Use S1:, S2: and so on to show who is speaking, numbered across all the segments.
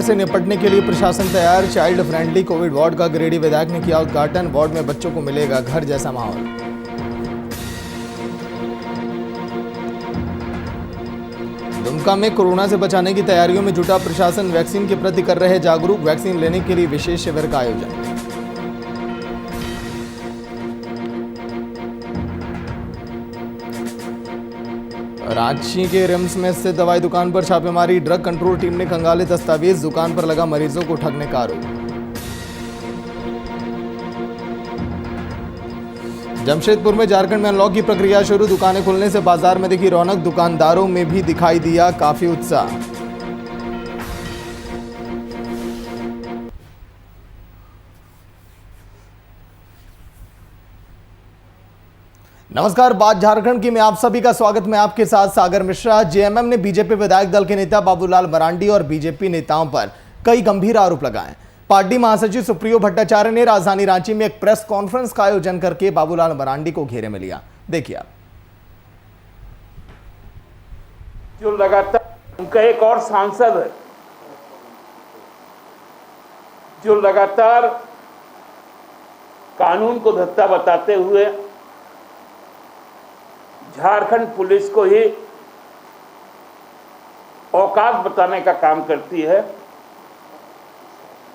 S1: से निपटने के लिए प्रशासन तैयार। चाइल्ड फ्रेंडली कोविड वार्ड का गिरिडीह विधायक ने किया उद्घाटन। वार्ड में बच्चों को मिलेगा घर जैसा माहौल। दुमका में कोरोना से बचाने की तैयारियों में जुटा प्रशासन। वैक्सीन के प्रति कर रहे जागरूक। वैक्सीन लेने के लिए विशेष शिविर का आयोजन। रांची के रिम्स में स्थित दवाई दुकान पर छापेमारी। ड्रग कंट्रोल टीम ने खंगाले दस्तावेज। दुकान पर लगा मरीजों को ठगने का आरोप। जमशेदपुर में झारखंड में अनलॉक की प्रक्रिया शुरू। दुकानें खुलने से बाजार में दिखी रौनक। दुकानदारों में भी दिखाई दिया काफी उत्साह। नमस्कार, बात झारखंड की में आप सभी का स्वागत। मैं आपके साथ सागर मिश्रा। जेएमएम ने बीजेपी विधायक दल के नेता बाबूलाल मरांडी और बीजेपी नेताओं पर कई गंभीर आरोप लगाए। पार्टी महासचिव सुप्रियो भट्टाचार्य ने राजधानी रांची में एक प्रेस कॉन्फ्रेंस का आयोजन करके बाबूलाल मरांडी को घेरे में लिया। देखिए आप।
S2: जो लगातार उनका एक और सांसद है जो लगातार कानून को धत्ता बताते हुए झारखंड पुलिस को ही औकात बताने का काम करती है,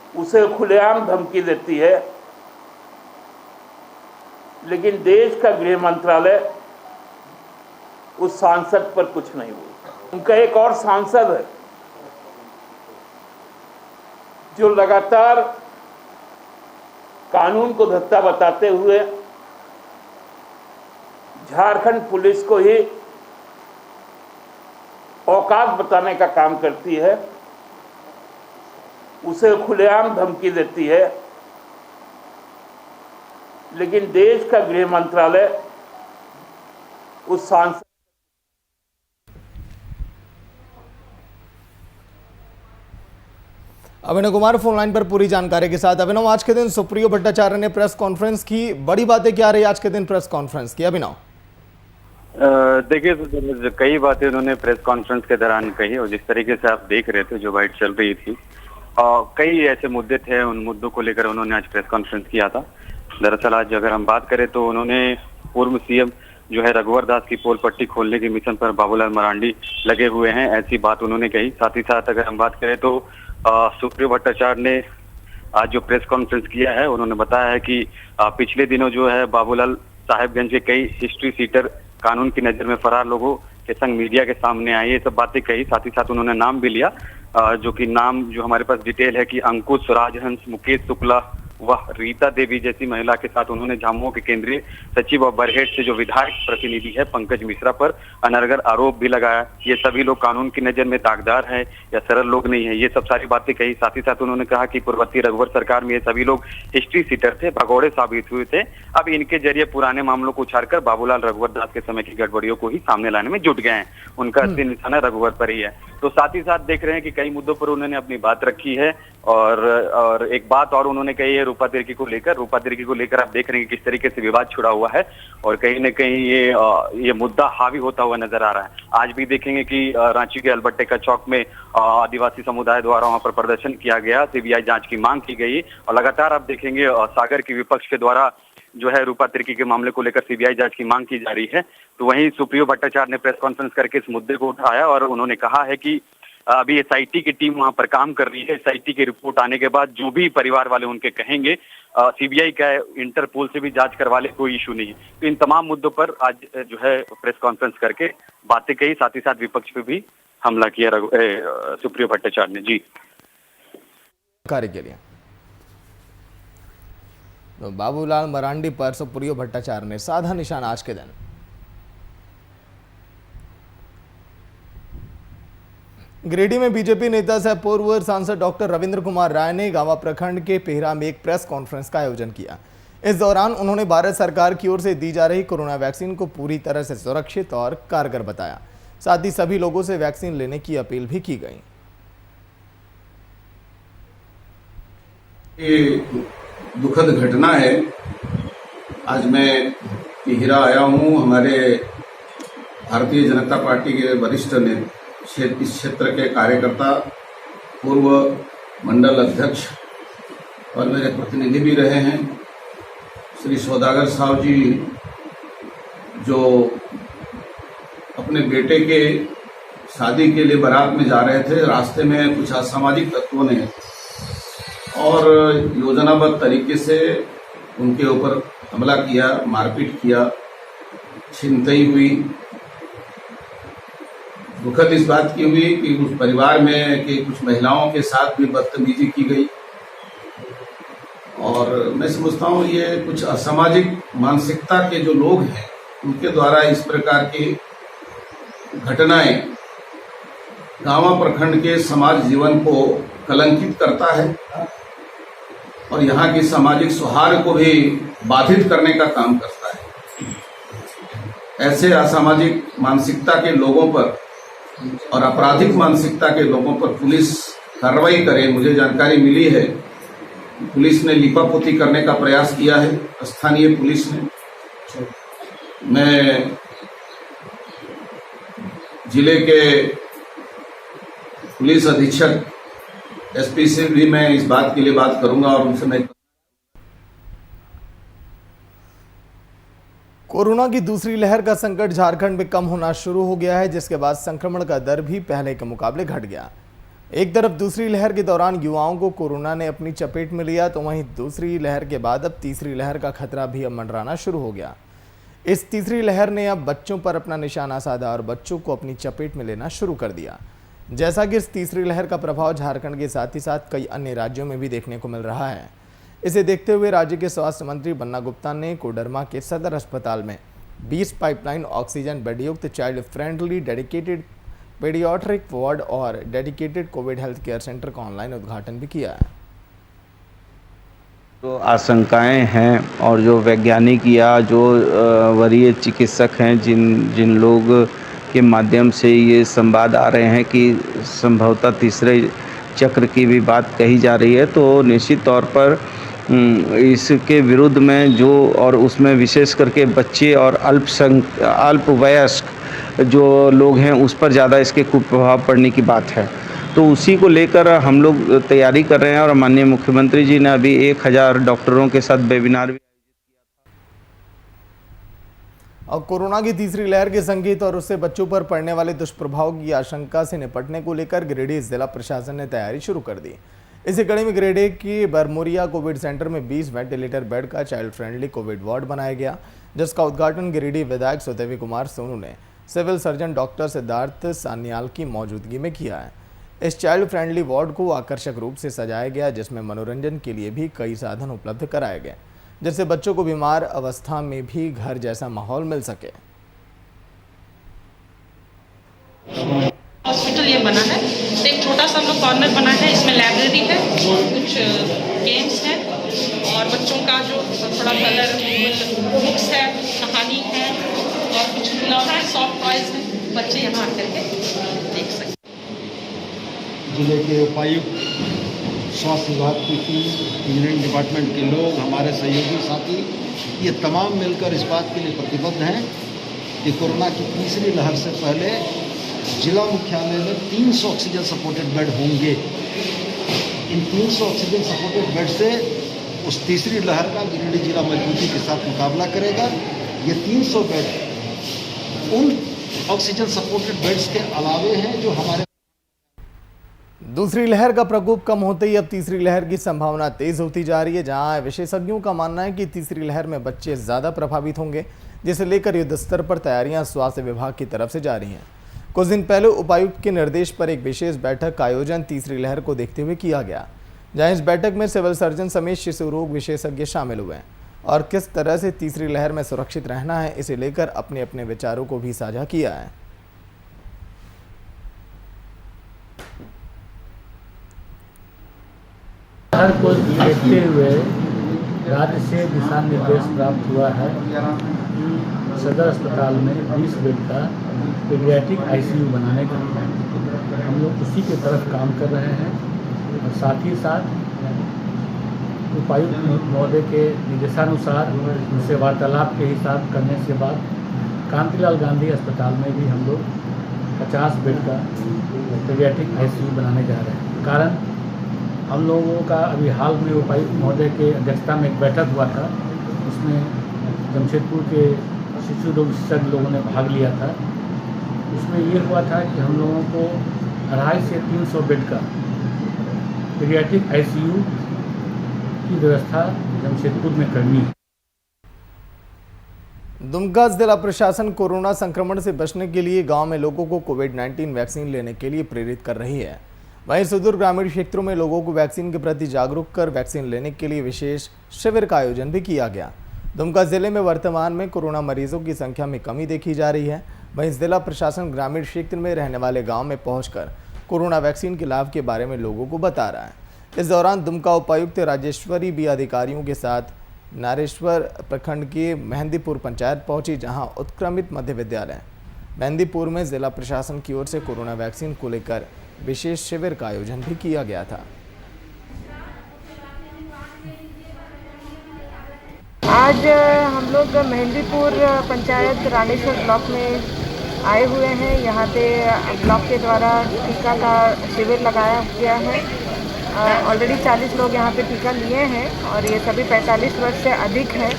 S2: उसे खुलेआम धमकी देती है। लेकिन देश का गृह मंत्रालय उस सांसद पर कुछ नहीं बोलता। उनका एक और सांसद है जो लगातार कानून को धत्ता बताते हुए झारखंड पुलिस को ही औकात बताने का काम करती है, उसे खुलेआम धमकी देती है। लेकिन देश का गृह मंत्रालय उस सांसद
S1: अभिनव कुमार फोन लाइन पर पूरी जानकारी के साथ। अभिनव, आज के दिन सुप्रियो भट्टाचार्य ने प्रेस कॉन्फ्रेंस की। बड़ी बातें क्या रही आज के दिन प्रेस कॉन्फ्रेंस की? अभिनव
S3: देखिए, तो कई बातें उन्होंने प्रेस कॉन्फ्रेंस के दौरान कही और जिस तरीके से आप देख रहे थे जो बाइट चल रही थी, कई ऐसे मुद्दे थे, उन मुद्दों को लेकर उन्होंने आज प्रेस कॉन्फ्रेंस किया था। दरअसल आज अगर हम बात करें तो उन्होंने पूर्व सीएम जो है रघुवर दास की पोल पट्टी खोलने के मिशन पर बाबूलाल मरांडी लगे हुए हैं, ऐसी बात उन्होंने कही। साथ ही साथ अगर हम बात करें तो सुप्रियो भट्टाचार्य ने आज जो प्रेस कॉन्फ्रेंस किया है, उन्होंने बताया है कि पिछले दिनों जो है बाबूलाल साहेबगंज के कई हिस्ट्री सीटर कानून की नजर में फरार लोगों के संग मीडिया के सामने आए, ये सब बातें कही। साथ ही साथ उन्होंने नाम भी लिया, जो कि नाम जो हमारे पास डिटेल है कि अंकुश राजहंस, मुकेश शुक्ला व रीता देवी जैसी महिला के साथ उन्होंने झामुमो के केंद्रीय सचिव और बरहेट से जो विधायक प्रतिनिधि है पंकज मिश्रा पर अनर्गल आरोप भी लगाया। ये सभी लोग कानून की नजर में दागदार हैं या सरल लोग नहीं है, ये सब सारी बातें कही। साथ ही साथ उन्होंने कहा कि पूर्ववर्ती रघुवर सरकार में ये सभी लोग हिस्ट्री सीटर थे, भगोड़े साबित हुए थे। अब इनके जरिए पुराने मामलों को उछालकर बाबूलाल रघुवर दास के समय की गड़बड़ियों को ही सामने लाने में जुट गए हैं। उनका असली निशाना रघुवर पर ही है। तो साथ ही साथ देख रहे हैं कि कई मुद्दों पर उन्होंने अपनी बात रखी है और एक बात और उन्होंने कही है रूपा तिर्की को लेकर। रूपा तिर्की को लेकर आप देख रहे हैं कि किस तरीके से विवाद छुड़ा हुआ है और कहीं न कहीं ये मुद्दा हावी होता हुआ नजर आ रहा है। आज भी देखेंगे कि रांची के अलबट्टे चौक में आदिवासी समुदाय द्वारा वहां पर प्रदर्शन किया गया, सीबीआई जांच की मांग की गई और लगातार आप देखेंगे सागर की विपक्ष के द्वारा जो है रूपा तिर्की के मामले को लेकर सीबीआई जांच की मांग की जा रही है। तो वहीं सुप्रियो भट्टाचार्य ने प्रेस कॉन्फ्रेंस करके इस मुद्दे को उठाया और उन्होंने कहा है कि अभी एसआईटी की टीम वहां पर काम कर रही है। एसआईटी की रिपोर्ट आने के बाद जो भी परिवार वाले उनके कहेंगे, सीबीआई का इंटरपोल से भी जांच करवा ले, कोई इशू नहीं है। तो इन तमाम मुद्दों पर आज जो है प्रेस कॉन्फ्रेंस करके बातें कही। साथ ही साथ विपक्ष पे भी हमला किया सुप्रियो भट्टाचार्य ने। जी
S1: कार्य के लिए तो बाबूलाल मरांडी पर सुप्रियो भट्टाचार्य ने साधा निशान आज के दिन। गिरिडीह में बीजेपी नेता सह पूर्व सांसद डॉक्टर रविंद्र कुमार राय ने गावा प्रखंड के पेहरा में एक प्रेस कॉन्फ्रेंस का आयोजन किया। इस दौरान उन्होंने भारत सरकार की ओर से दी जा रही कोरोना वैक्सीन को पूरी तरह से सुरक्षित और कारगर बताया। साथ ही सभी लोगों से वैक्सीन लेने की अपील भी की गई।
S4: ये दुखद घटना है। आज मैं तिहिरा आया हूँ। हमारे भारतीय जनता पार्टी के वरिष्ठ इस क्षेत्र के कार्यकर्ता, पूर्व मंडल अध्यक्ष और मेरे प्रतिनिधि भी रहे हैं। श्री सौदागर साहब जी जो अपने बेटे के शादी के लिए बारात में जा रहे थे, रास्ते में कुछ असामाजिक तत्वों ने और योजनाबद्ध तरीके से उनके ऊपर हमला किया, मारपीट किया, छिनतई हुई। दुखद इस बात की हुई कि उस परिवार में के कुछ महिलाओं के साथ भी बदतमीजी की गई और मैं समझता हूँ ये कुछ असामाजिक मानसिकता के जो लोग हैं उनके द्वारा इस प्रकार की घटनाएं गांवा प्रखंड के समाज जीवन को कलंकित करता है और यहाँ की सामाजिक सौहार्द को भी बाधित करने का काम करता है। ऐसे असामाजिक मानसिकता के लोगों पर और आपराधिक मानसिकता के लोगों पर पुलिस कार्रवाई करे। मुझे जानकारी मिली है पुलिस ने लीपापोती करने का प्रयास किया है, स्थानीय पुलिस ने। मैं जिले के पुलिस अधीक्षक एसपी से भी मैं इस बात के लिए बात करूंगा और उनसे मैं
S1: कोरोना की दूसरी लहर का संकट झारखंड में कम होना शुरू हो गया है, जिसके बाद संक्रमण का दर भी पहले के मुकाबले घट गया। एक तरफ दूसरी लहर के दौरान युवाओं को कोरोना ने अपनी चपेट में लिया, तो वहीं दूसरी लहर के बाद अब तीसरी लहर का खतरा भी अब मंडराना शुरू हो गया। इस तीसरी लहर ने अब बच्चों पर अपना निशाना साधा और बच्चों को अपनी चपेट में लेना शुरू कर दिया। जैसा कि इस तीसरी लहर का प्रभाव झारखंड के साथ ही साथ कई अन्य राज्यों में भी देखने को मिल रहा है। इसे देखते हुए राज्य के स्वास्थ्य मंत्री बन्ना गुप्ता ने कोडरमा के सदर अस्पताल में 20 पाइपलाइन ऑक्सीजन बेड युक्त child friendly dedicated paediatric ward और dedicated covid health care centre का ऑनलाइन उद्घाटन भी किया है।
S5: जो आशंकाएं हैं और जो वैज्ञानिक या जो वरीय चिकित्सक हैं जिन लोग के माध्यम से ये संवाद आ रहे हैं कि संभवतः तीसरे चक्र की भी बात कही जा रही है, तो निश्चित तौर पर इसके विरुद्ध में जो और उसमें विशेष करके बच्चे और अल्पवयस्क जो लोग हैं उस पर ज़्यादा इसके कुप्रभाव पड़ने की बात है। तो उसी को लेकर हम लोग तैयारी कर रहे हैं और माननीय मुख्यमंत्री जी ने अभी 1000 डॉक्टरों के साथ वेबिनार भी
S1: और कोरोना की तीसरी लहर के संकेत और उससे बच्चों पर पड़ने वाले दुष्प्रभाव की आशंका से निपटने को लेकर गिरिडीह जिला प्रशासन ने तैयारी शुरू कर दी। इसी कड़ी में गिरिडीह की बरमोरिया कोविड सेंटर में 20 वेंटिलेटर बेड का चाइल्ड फ्रेंडली कोविड वार्ड बनाया गया, जिसका उद्घाटन गिरिडीह विधायक सुदेवी कुमार सोनू ने civil surgeon doctor Siddharth Sanyal की मौजूदगी में किया है। इस चाइल्ड फ्रेंडली वार्ड को आकर्षक रूप से सजाया गया, जिसमें मनोरंजन के लिए भी कई साधन उपलब्ध कराए गए, जिससे बच्चों को बीमार अवस्था में भी घर जैसा माहौल मिल सके।
S6: हॉस्पिटल ये बना है तो एक छोटा सा हम लोग कॉर्नर बना है, इसमें लाइब्रेरी है, कुछ गेम्स हैं और बच्चों का जो थोड़ा कलर बुक्स है, कहानी है और कुछ खिलौना है, सॉफ्ट टॉयज है, बच्चे यहाँ आकर के देख सकते।
S7: जिले के उपायुक्त, स्वास्थ्य विभाग की टीम, इंजीनियरिंग डिपार्टमेंट के लोग, हमारे सहयोगी साथी, ये तमाम मिलकर इस बात के लिए प्रतिबद्ध हैं कि कोरोना की तीसरी लहर से पहले जिला मुख्यालय में 300 ऑक्सीजन सपोर्टेड बेड होंगे। इन 300 ऑक्सीजन सपोर्टेड बेड से उस तीसरी लहर का गिरिडीह जिला मजबूती के साथ मुकाबला करेगा। ये 300 बेड उन ऑक्सीजन सपोर्टेड बेड्स के अलावे हैं जो हमारे
S1: दूसरी लहर का प्रकोप कम होते ही अब तीसरी लहर की संभावना तेज होती जा रही है, जहां विशेषज्ञों का मानना है कि तीसरी लहर में बच्चे ज़्यादा प्रभावित होंगे, जिसे लेकर युद्ध स्तर पर तैयारियां स्वास्थ्य विभाग की तरफ से जारी हैं। कुछ दिन पहले उपायुक्त के निर्देश पर एक विशेष बैठक का आयोजन तीसरी लहर को देखते हुए किया गया, जहां इस बैठक में सिविल सर्जन समेत शिशु रोग विशेषज्ञ शामिल हुए और किस तरह से तीसरी लहर में सुरक्षित रहना है, इसे लेकर अपने अपने विचारों को भी साझा किया है।
S8: लहर को देखते हुए राज्य से दिशा निर्देश प्राप्त हुआ है कि सदर अस्पताल में 20 बेड का पीडियाट्रिक आईसीयू बनाने का हम लोग उसी के तरफ काम कर रहे हैं और साथ ही साथ उपायुक्त महोदय के निर्देशानुसार उनसे वार्तालाप के हिसाब करने के बाद कांतिलाल गांधी अस्पताल में भी हम लोग 50 बेड का पीडियाट्रिक आईसीयू बनाने जा रहे हैं। कारण हम लोगों का अभी हाल में उपायुक्त महोदय के अध्यक्षता में एक बैठक हुआ था, उसमें जमशेदपुर के शिशु रोग विशेषज्ञ लोगों ने भाग लिया था। उसमें ये हुआ था कि हम लोगों को 250 से 300 बेड का पीडियाट्रिक आईसीयू की व्यवस्था जमशेदपुर में करनी है।
S1: दुमका जिला प्रशासन कोरोना संक्रमण से बचने के लिए गांव में लोगों को कोविड-19 वैक्सीन लेने के लिए प्रेरित कर रही है। वहीं सुदूर ग्रामीण क्षेत्रों में लोगों को वैक्सीन के प्रति जागरूक कर वैक्सीन लेने के लिए विशेष शिविर का आयोजन भी किया गया। दुमका जिले में वर्तमान में कोरोना मरीजों की संख्या में कमी देखी जा रही है। वहीं जिला प्रशासन ग्रामीण क्षेत्र में रहने वाले गाँव में पहुँचकर कोरोना वैक्सीन के लाभ के बारे में लोगों को बता रहा है। इस दौरान दुमका उपायुक्त राजेश्वरी भी अधिकारियों के साथ नारेश्वर प्रखंड के मेहंदीपुर पंचायत पहुंची, जहां उत्क्रमित मध्य विद्यालय मेहंदीपुर में जिला प्रशासन की ओर से कोरोना वैक्सीन को लेकर विशेष शिविर का आयोजन भी किया गया था।
S9: आज हम लोग मेहंदीपुर पंचायत रानेश्वर ब्लॉक में आए हुए हैं। यहाँ पे ब्लॉक के द्वारा टीका का शिविर लगाया गया है। ऑलरेडी 40 लोग यहाँ पे टीका लिए हैं और ये सभी 45 वर्ष से अधिक हैं।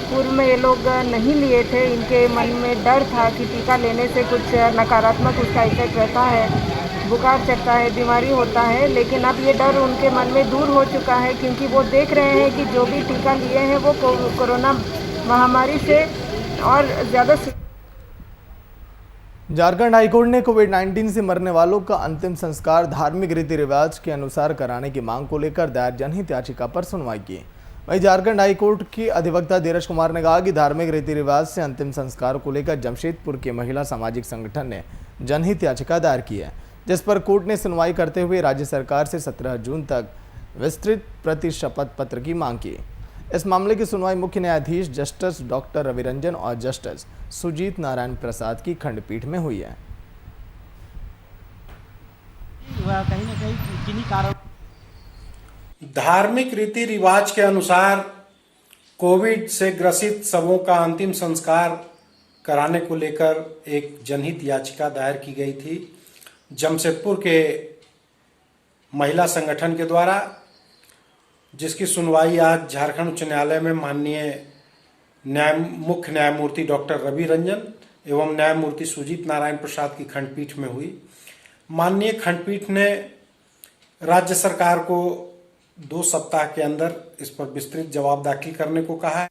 S9: पूर्व में ये लोग नहीं लिए थे, इनके मन में डर था कि टीका लेने से कुछ नकारात्मक उसका इफेक्ट रहता है, बुखार चढ़ता है, बीमारी होता है। लेकिन अब ये डर उनके मन में दूर हो चुका है, क्योंकि वो देख रहे हैं कि जो भी टीका लिए हैं वो कोरोना महामारी से और ज़्यादा।
S1: झारखंड हाईकोर्ट ने कोविड-19 से मरने वालों का अंतिम संस्कार धार्मिक रीति रिवाज के अनुसार कराने की मांग को लेकर दायर जनहित याचिका पर सुनवाई की। वहीं झारखंड हाईकोर्ट के अधिवक्ता धीरज कुमार ने कहा कि धार्मिक रीति रिवाज से अंतिम संस्कार को लेकर जमशेदपुर के महिला सामाजिक संगठन ने जनहित याचिका दायर की है, जिस पर कोर्ट ने सुनवाई करते हुए राज्य सरकार से 17 जून तक विस्तृत प्रति शपथ पत्र की मांग की। इस मामले की सुनवाई मुख्य न्यायाधीश जस्टिस डॉक्टर रवि रंजन और जस्टिस सुजीत नारायण प्रसाद की खंडपीठ में हुई है।
S10: कहीं न कहीं किन्हीं कारण
S11: धार्मिक रीति रिवाज के अनुसार कोविड से ग्रसित सबों का अंतिम संस्कार कराने को लेकर एक जनहित याचिका दायर की गई थी जमशेदपुर के महिला संगठन के द्वारा, जिसकी सुनवाई आज झारखंड उच्च न्यायालय में माननीय मुख्य न्यायमूर्ति डॉक्टर रवि रंजन एवं न्यायमूर्ति सुजीत नारायण प्रसाद की खंडपीठ में हुई। माननीय खंडपीठ ने राज्य सरकार को 2 सप्ताह के अंदर इस पर विस्तृत जवाब दाखिल करने को कहा है।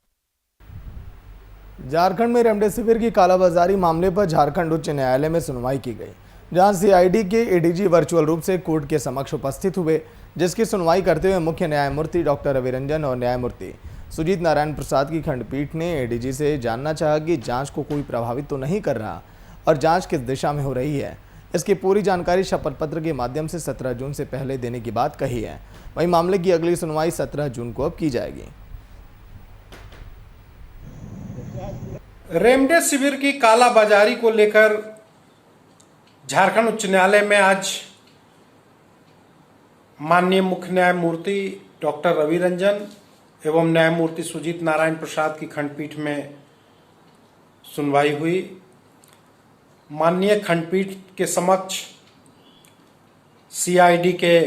S1: झारखंड में रेमडेसिविर की कालाबाजारी मामले पर झारखंड उच्च न्यायालय में सुनवाई की गई, जहां सीआईडी के एडीजी वर्चुअल रूप से कोर्ट के समक्ष उपस्थित हुए, जिसकी सुनवाई करते हुए मुख्य न्यायमूर्ति डॉक्टर रवि रंजन और न्यायमूर्ति सुजीत नारायण प्रसाद की खंडपीठ ने एडीजी से जानना चाहा कि जांच को कोई प्रभावित तो नहीं कर रहा और जांच किस दिशा में हो रही है। इसकी पूरी जानकारी शपथ पत्र के माध्यम से 17 जून से पहले देने की बात कही है। वहीं मामले की अगली सुनवाई 17 जून को अब की जाएगी।
S11: रेमडेसिविर की कालाबाजारी को लेकर झारखंड उच्च न्यायालय में आज माननीय मुख्य न्यायमूर्ति डॉक्टर रवि रंजन एवं न्यायमूर्ति सुजीत नारायण प्रसाद की खंडपीठ में सुनवाई हुई। माननीय खंडपीठ के समक्ष सीआईडी के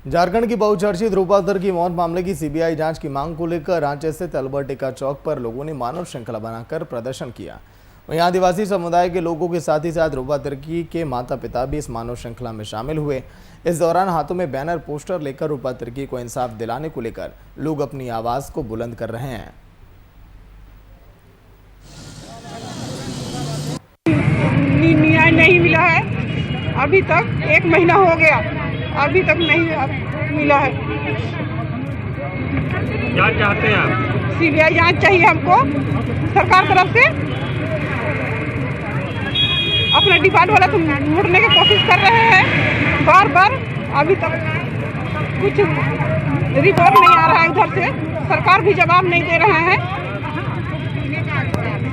S1: झारखंड की बहुचर्चित रूपाधर की मौत मामले की सीबीआई जांच की मांग को लेकर रांची स्थित अल्बर्ट एक्का चौक पर लोगों ने मानव श्रृंखला बनाकर प्रदर्शन किया। वहीं आदिवासी समुदाय के लोगों के साथ ही साथ रूपा तिर्की के माता पिता भी इस मानव श्रृंखला में शामिल हुए। इस दौरान हाथों में बैनर पोस्टर लेकर रूपा तिर्की को इंसाफ दिलाने को लेकर लोग अपनी आवाज को बुलंद कर रहे हैं।
S9: न्याय नहीं मिला है अभी तक, 1 महीना हो गया, अभी तक नहीं मिला है।
S10: क्या चाहते हैं आप?
S9: सीबीआई जांच चाहिए हमको सरकार तरफ से। अपना डिपार्ट वाला तो मुड़ने की कोशिश कर रहे हैं बार बार, अभी तक कुछ रिपोर्ट नहीं आ रहा है उधर से, सरकार भी जवाब नहीं दे रहे हैं।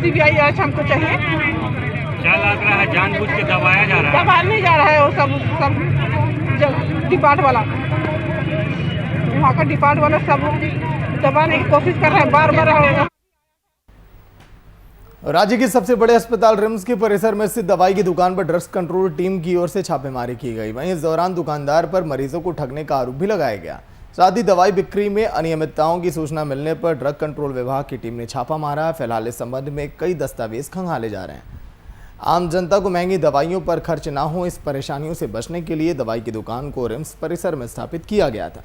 S9: सीबीआई जांच हमको चाहिए।
S10: क्या लग रहा है जानबूझ के दबाया जा रहा है?
S9: दबाया नहीं जा रहा है, वो सब डिपार्ट वाला, वहाँ का डिपार्ट वाला सब दबाने की कोशिश कर रहे हैं बार बार।
S1: राज्य के सबसे बड़े अस्पताल रिम्स के परिसर में स्थित दवाई की दुकान पर ड्रग्स कंट्रोल टीम की ओर से छापेमारी की गई। वहीं इस दौरान दुकानदार पर मरीजों को ठगने का आरोप भी लगाया गया। साथ ही दवाई बिक्री में अनियमितताओं की सूचना मिलने पर ड्रग कंट्रोल विभाग की टीम ने छापा मारा। फिलहाल इस संबंध में कई दस्तावेज खंगाले जा रहे हैं। आम जनता को महंगी दवाइयों पर खर्च ना हो, इस परेशानियों से बचने के लिए दवाई की दुकान को रिम्स परिसर में स्थापित किया गया था।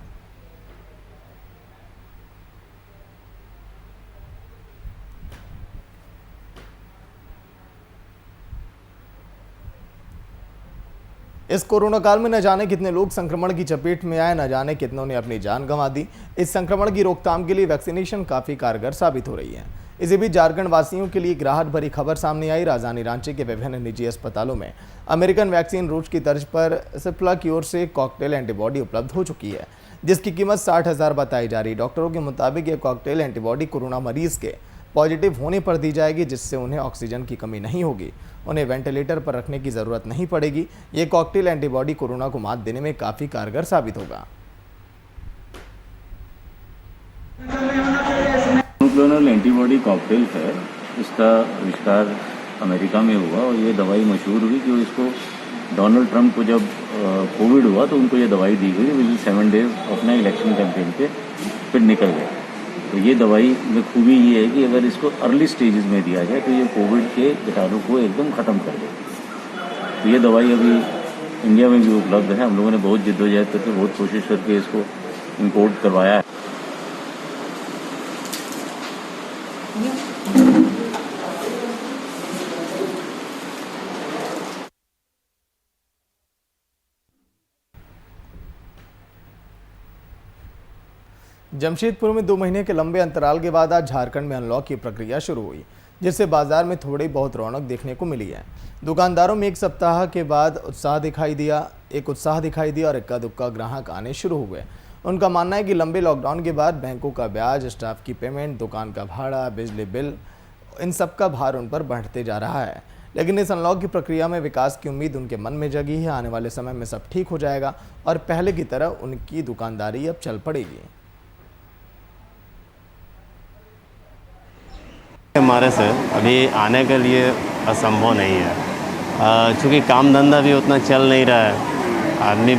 S1: इस कोरोना काल में न जाने कितने लोग संक्रमण की चपेट में आए, न जाने कितनों ने अपनी जान गंवा दी। इस संक्रमण की रोकथाम के लिए वैक्सीनेशन काफी कारगर साबित हो रही है। इसी बीच झारखंड वासियों के लिए एक राहत भरी खबर सामने आई। राजधानी रांची के विभिन्न निजी अस्पतालों में अमेरिकन वैक्सीन रूस की तर्ज पर सिप्ला की ओर से कॉकटेल एंटीबॉडी उपलब्ध हो चुकी है, जिसकी कीमत 60,000 बताई जा रही। डॉक्टरों के मुताबिक ये कॉकटेल एंटीबॉडी कोरोना मरीज के पॉजिटिव होने पर दी जाएगी, जिससे उन्हें ऑक्सीजन की कमी नहीं होगी, उन्हें वेंटिलेटर पर रखने की ज़रूरत नहीं पड़ेगी। ये कॉकटेल एंटीबॉडी कोरोना को मात देने में काफ़ी कारगर साबित होगा।
S12: मोनोक्लोनल एंटीबॉडी कॉकटेल है, इसका आविष्कार अमेरिका में हुआ और ये दवाई मशहूर हुई कि इसको डोनाल्ड ट्रंप को जब कोविड हुआ तो उनको ये दवाई दी गई। विद 7 डेज अपना इलेक्शन कैंपेन पे फिर निकल गए। तो ये दवाई में खूबी ये है कि अगर इसको अर्ली स्टेजेस में दिया जाए तो ये कोविड के कीटाणु को एकदम ख़त्म कर देगा। तो ये दवाई अभी इंडिया में भी उपलब्ध है। हम लोगों ने बहुत जिद्दोजहद करके बहुत कोशिश करके इसको इंपोर्ट करवाया है।
S1: जमशेदपुर में 2 महीने के लंबे अंतराल के बाद आज झारखंड में अनलॉक की प्रक्रिया शुरू हुई, जिससे बाजार में थोड़ी बहुत रौनक देखने को मिली है। दुकानदारों में एक सप्ताह के बाद उत्साह दिखाई दिया और इक्का दुक्का ग्राहक आने शुरू हुए। उनका मानना है कि लंबे लॉकडाउन के बाद बैंकों का ब्याज, स्टाफ की पेमेंट, दुकान का भाड़ा, बिजली बिल, इन सब का भार उन पर बढ़ते जा रहा है। लेकिन इस अनलॉक की प्रक्रिया में विकास की उम्मीद उनके मन में जगी है। आने वाले समय में सब ठीक हो जाएगा और पहले की तरह उनकी दुकानदारी अब चल पड़ेगी।
S13: हमारे से अभी आने के लिए असंभव नहीं है, क्योंकि काम धंधा भी उतना चल नहीं रहा है। आदमी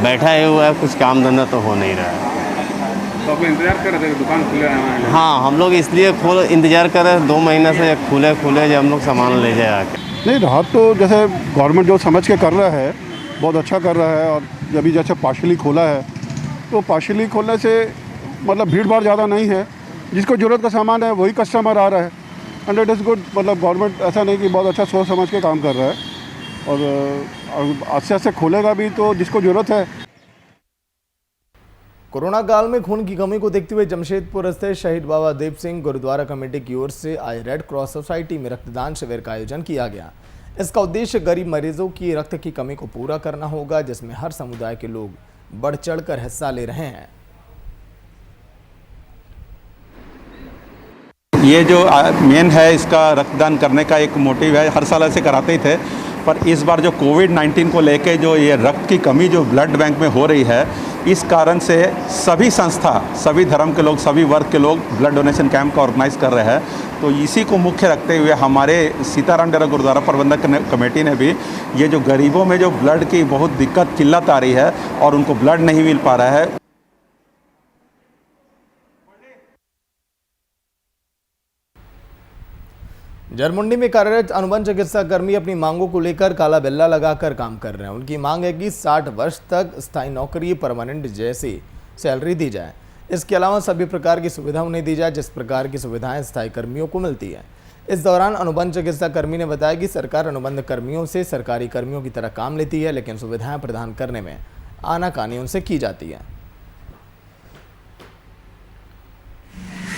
S13: बैठा ही हुआ है, कुछ काम धंधा तो हो नहीं रहा है।
S14: तो आप इंतजार कर रहे थे दुकान खुले?
S13: हाँ, हम लोग इसलिए इंतजार कर रहे हैं 2 महीने से खुले जब हम लोग सामान ले जाए आके।
S15: नहीं, राहत तो जैसे गवर्नमेंट जो समझ के कर रहा है बहुत अच्छा कर रहा है। और जब जैसे पार्शली खोला है तो पार्शली खोलने से मतलब भीड़ भाड़ ज़्यादा नहीं है। जिसको ज़रूरत का सामान है वही कस्टमर आ रहा है एंड इट इज़ गुड। मतलब गवर्नमेंट ऐसा नहीं कि बहुत अच्छा सोच समझ के काम कर रहा है और आस्ते आस्ते खोलेगा भी तो जिसको ज़रूरत है।
S1: कोरोना काल में खून की कमी को देखते हुए जमशेदपुर स्थित शहीद बाबा दीप सिंह गुरुद्वारा कमेटी की ओर से आज रेड क्रॉस सोसाइटी में रक्तदान शिविर का आयोजन किया गया। इसका उद्देश्य गरीब मरीजों की रक्त की कमी को पूरा करना होगा, जिसमें हर समुदाय के लोग बढ़ चढ़कर हिस्सा ले रहे हैं।
S16: ये जो मेन है इसका रक्तदान करने का एक मोटिव है। हर साल ऐसे कराते ही थे, पर इस बार जो कोविड-19 को लेके जो ये रक्त की कमी जो ब्लड बैंक में हो रही है, इस कारण से सभी संस्था, सभी धर्म के लोग, सभी वर्ग के लोग ब्लड डोनेशन कैंप का ऑर्गेनाइज कर रहे हैं। तो इसी को मुख्य रखते हुए हमारे सीताराम डेरा गुरुद्वारा प्रबंधक कमेटी ने भी ये जो गरीबों में जो ब्लड की बहुत दिक्कत किल्लत आ रही है और उनको ब्लड नहीं मिल पा रहा है,
S1: जरमुंडी में कार्यरत अनुबंध चिकित्सा कर्मी अपनी मांगों को लेकर काला बिल्ला लगाकर काम कर रहे हैं। उनकी मांग है कि 60 वर्ष तक स्थायी नौकरी, परमानेंट जैसी सैलरी दी जाए। इसके अलावा सभी प्रकार की सुविधा उन्हें दी जाए जिस प्रकार की सुविधाएं स्थायी कर्मियों को मिलती है। इस दौरान अनुबंध चिकित्सा कर्मी ने बताया कि सरकार अनुबंध कर्मियों से सरकारी कर्मियों की तरह काम लेती है, लेकिन सुविधाएं प्रदान करने में आनाकानी उनसे की जाती है।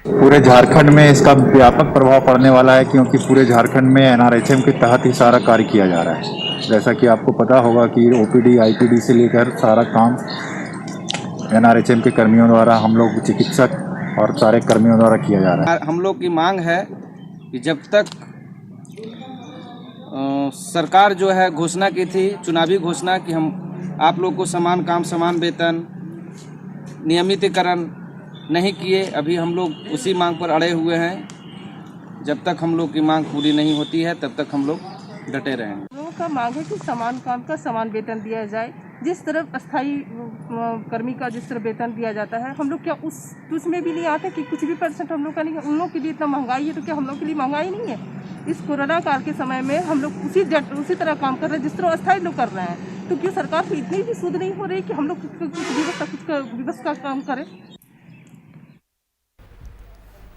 S17: पूरे झारखंड में इसका व्यापक प्रभाव पड़ने वाला है, क्योंकि पूरे झारखंड में एनआरएचएम के तहत ही सारा कार्य किया जा रहा है। जैसा कि आपको पता होगा कि ओपीडी, आईपीडी से लेकर सारा काम एनआरएचएम के कर्मियों द्वारा, हम लोग चिकित्सक और सारे कर्मियों द्वारा किया जा रहा है।
S18: हम लोग की मांग है कि जब तक सरकार जो है घोषणा की थी, चुनावी घोषणा, कि हम आप लोग को समान काम समान वेतन, नियमितीकरण नहीं किए, अभी हम लोग उसी मांग पर अड़े हुए हैं। जब तक हम लोग की मांग पूरी नहीं होती है तब तक हम लोग डटे रहेंगे।
S9: लोगों का मांग है कि समान काम का समान वेतन दिया जाए। जिस तरह अस्थायी कर्मी का जिस तरह वेतन दिया जाता है, हम लोग क्या उसमें भी नहीं आते कि कुछ भी % हम लोग का नहीं। उन लोग के लिए इतना महंगाई है तो क्या हम लोग के लिए महंगाई नहीं है? इस कोरोना काल के समय में हम लोग उसी तरह काम कर रहे हैं जिस तरह अस्थायी लोग कर रहे हैं। तो क्यों सरकार को इतनी भी सुध नहीं हो रही कि हम लोग कुछ दिवस का काम करें?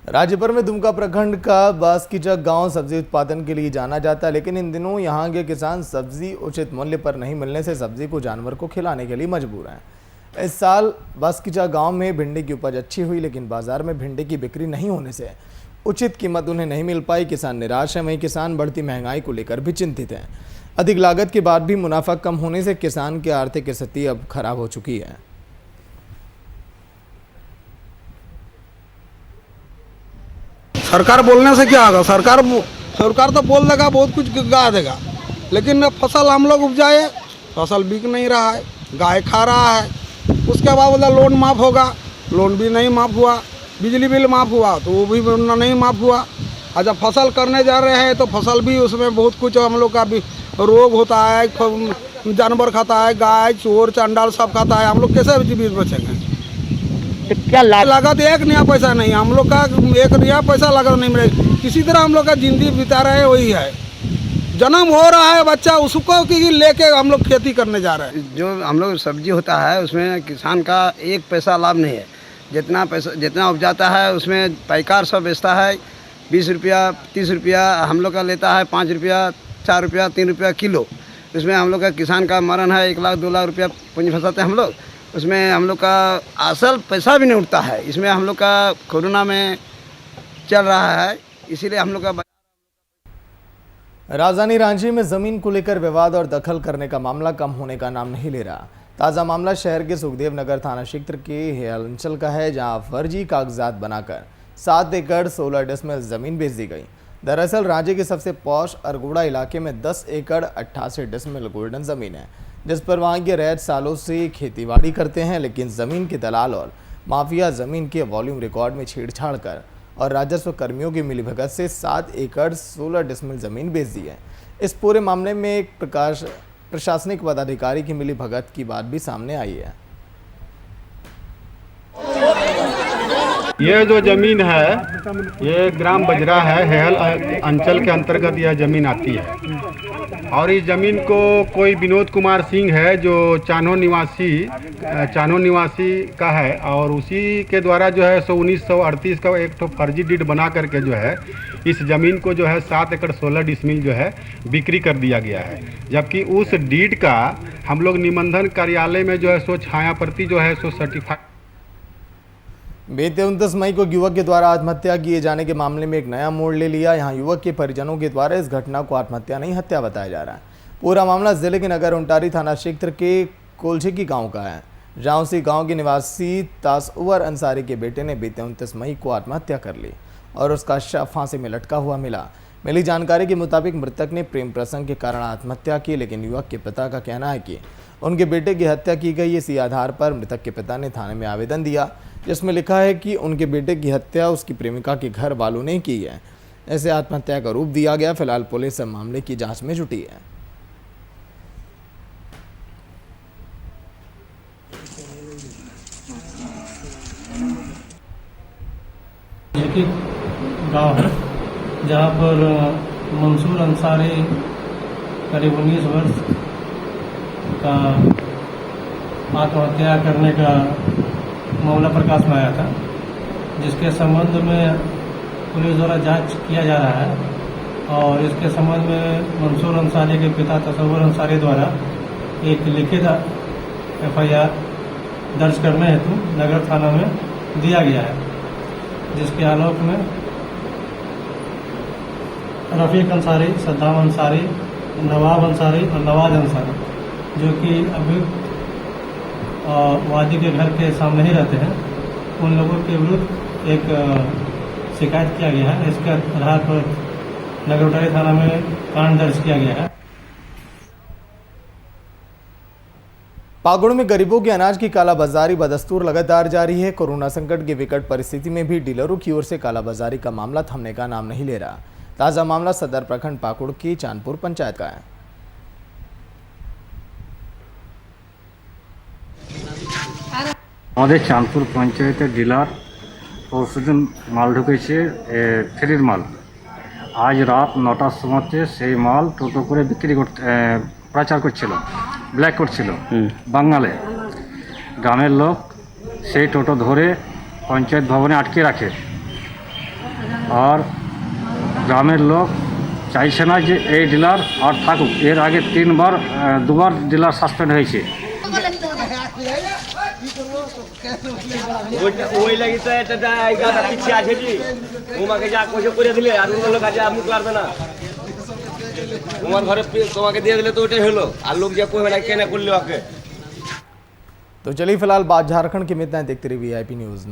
S1: राज्य भर में दुमका प्रखंड का बास्कीचक गांव सब्जी उत्पादन के लिए जाना जाता है, लेकिन इन दिनों यहां के किसान सब्जी उचित मूल्य पर नहीं मिलने से सब्जी को जानवर को खिलाने के लिए मजबूर हैं। इस साल बास्कीचक गांव में भिंडी की उपज अच्छी हुई, लेकिन बाजार में भिंडी की बिक्री नहीं होने से उचित कीमत उन्हें नहीं मिल पाई। किसान निराश है। वहीं किसान बढ़ती महंगाई को लेकर भी चिंतित हैं। अधिक लागत के बाद भी मुनाफा कम होने से किसान की आर्थिक स्थिति अब खराब हो चुकी है।
S19: सरकार बोलने से क्या होगा? सरकार तो बोल देगा, बहुत कुछ गा देगा, लेकिन फसल हम लोग उपजाए, फसल बिक नहीं रहा है, गाय खा रहा है। उसके बाद बोला लोन माफ़ होगा, लोन भी नहीं माफ़ हुआ। बिजली बिल माफ़ हुआ तो वो भी नहीं माफ़ हुआ। और जब फसल करने जा रहे हैं तो फसल भी उसमें बहुत कुछ हम लोग का भी रोग होता है, जानवर खाता है, गाय चोर चंडाल सब खाता है। हम लोग कैसे जीवित बचेंगे?
S20: तो क्या
S19: लागत एक नया पैसा नहीं, हम लोग का एक नया पैसा लागत नहीं मिलेगी। किसी तरह हम लोग का जिंदगी बिता रहे हैं, वही है। जन्म हो रहा है बच्चा, उसको कि लेके हम लोग खेती करने जा रहे हैं।
S20: जो हम लोग सब्जी होता है उसमें किसान का एक पैसा लाभ नहीं है। जितना उपजाता है उसमें पैकार सब बेचता है। 20 रुपया 30 रुपया हम लोग का लेता है, 5 रुपया 4 रुपया 3 रुपया किलो। उसमें हम लोग का किसान का मरण है, 1 लाख 2 लाख रुपया पूंजी फंसाते हैं हम लोग। उसमें हम लोग का असल पैसा भी नहीं उठता है। इसमें हम लोग का कोरोना में चल रहा है, इसीलिए हम लोग का।
S1: राजधानी रांची में जमीन को लेकर विवाद और दखल करने का मामला कम होने का नाम नहीं ले रहा। ताज़ा मामला शहर के सुखदेव नगर थाना क्षेत्र के हेयल अंचल का है, जहां फर्जी कागजात बनाकर 7 एकड़ 16 डिसमिल जमीन बेच दी गई। दरअसल राज्य के सबसे पॉश अरगोड़ा इलाके में 10 एकड़ 88 डिसमिल गोल्डन जमीन है, जिस पर वहां के रैयत सालों से खेतीबाड़ी करते हैं, लेकिन जमीन के दलाल और माफिया जमीन के वॉल्यूम रिकॉर्ड में छेड़छाड़ कर और राजस्व कर्मियों की मिलीभगत से 7 एकड़ 16 डिसमिल जमीन बेच दी है। इस पूरे मामले में एक प्रशासनिक पदाधिकारी की मिलीभगत की बात भी सामने आई है।
S15: ये जो जमीन है ये ग्राम बजरा है, हेयल अंचल के अंतर्गत यह जमीन आती है। और इस जमीन को कोई विनोद कुमार सिंह है जो चानो निवासी का है, और उसी के द्वारा जो है 1938 का एक फर्जी डीड बना करके जो है इस जमीन को जो है 7 एकड़ 16 डिसमिल जो है बिक्री कर दिया गया है। जबकि उस डीड का हम लोग निबंधन कार्यालय में जो है सो छाया प्रति जो है सो सर्टिफाइड।
S1: बीते 29 मई को युवक के द्वारा आत्महत्या किए जाने के मामले में एक नया मोड़ ले लिया। यहां युवक के परिजनों के द्वारा इस घटना को आत्महत्या नहीं हत्या बताया जा रहा है। पूरा मामला जिले के नगर उंटारी थाना क्षेत्र के कोलझिकी गांव का है, जहां उसी गांव के निवासी तासउवर अंसारी के बेटे ने बीते 29 मई को आत्महत्या कर ली और उसका शव फांसी में लटका हुआ मिला। मिली जानकारी के मुताबिक मृतक ने प्रेम प्रसंग के कारण आत्महत्या की, लेकिन युवक के पिता का कहना है कि उनके बेटे की हत्या की गई। इसी आधार पर मृतक के पिता ने थाने में आवेदन दिया, जिसमें लिखा है कि उनके बेटे की हत्या उसकी प्रेमिका के घर वालों ने की है। ऐसे आत्महत्या का रूप दिया गया। फिलहाल पुलिस मामले की जांच में जुटी है।
S21: गांव है जहां पर मंसूर अंसारी करीब 19 वर्ष का आत्महत्या करने का मामला प्रकाश में आया था, जिसके संबंध में पुलिस द्वारा जांच किया जा रहा है। और इसके संबंध में मंसूर अंसारी के पिता तसव्वुर अंसारी द्वारा एक लिखित FIR दर्ज करने हेतु नगर थाना में दिया गया है, जिसके आलोक में रफ़ीक अंसारी, सद्दाम अंसारी, नवाब अंसारी और नवाज अंसारी, जो कि अभियुक्त वादी के घर के सामने ही रहते हैं, उन लोगों के विरुद्ध एक शिकायत किया गया है। इसके आधार पर नगर उंटारी थाना में कांड दर्ज किया गया है।
S1: पाकुड़ में गरीबों के अनाज की कालाबाजारी बदस्तूर लगातार जारी है। कोरोना संकट की विकट परिस्थिति में भी डीलरों की ओर से कालाबाजारी का मामला थमने का नाम नहीं ले रहा। ताज़ा मामला सदर प्रखंड पाकुड़ की चांदपुर पंचायत का है।
S2: আমাদের চাঁদপুর পঞ্চায়েতের ডিলার পরশুদিন মাল ঢুকেছে ফেরির মাল। আজ রাত 9টার সময়তে সেই মাল টোটো করে বিক্রি করতে প্রচার করছিল, ব্ল্যাক করছিল বাঙালে। গ্রামের লোক সেই টোটো ধরে পঞ্চায়েত ভবনে আটকে রাখে। আর গ্রামের লোক চাইছে না যে এই ডিলার আর থাকুক। এর আগে দুবার ডিলার সাসপেন্ড হয়েছে।
S22: ওই লাগি তো এটা গাদা পিছিয়ে আছে জি তোমাকে যা কইছে করে দিলে আর অন্য লোক আছে মুখ লাগবে না। তোমার ঘরে তোমাকে দিয়ে দিলে তো ওটাই হলো, আর লোক যা কইবে না কেন করলে ওকে।
S1: तो चलिए फिलहाल बात झारखंड के में इतना देखते रहिए VIP न्यूज़।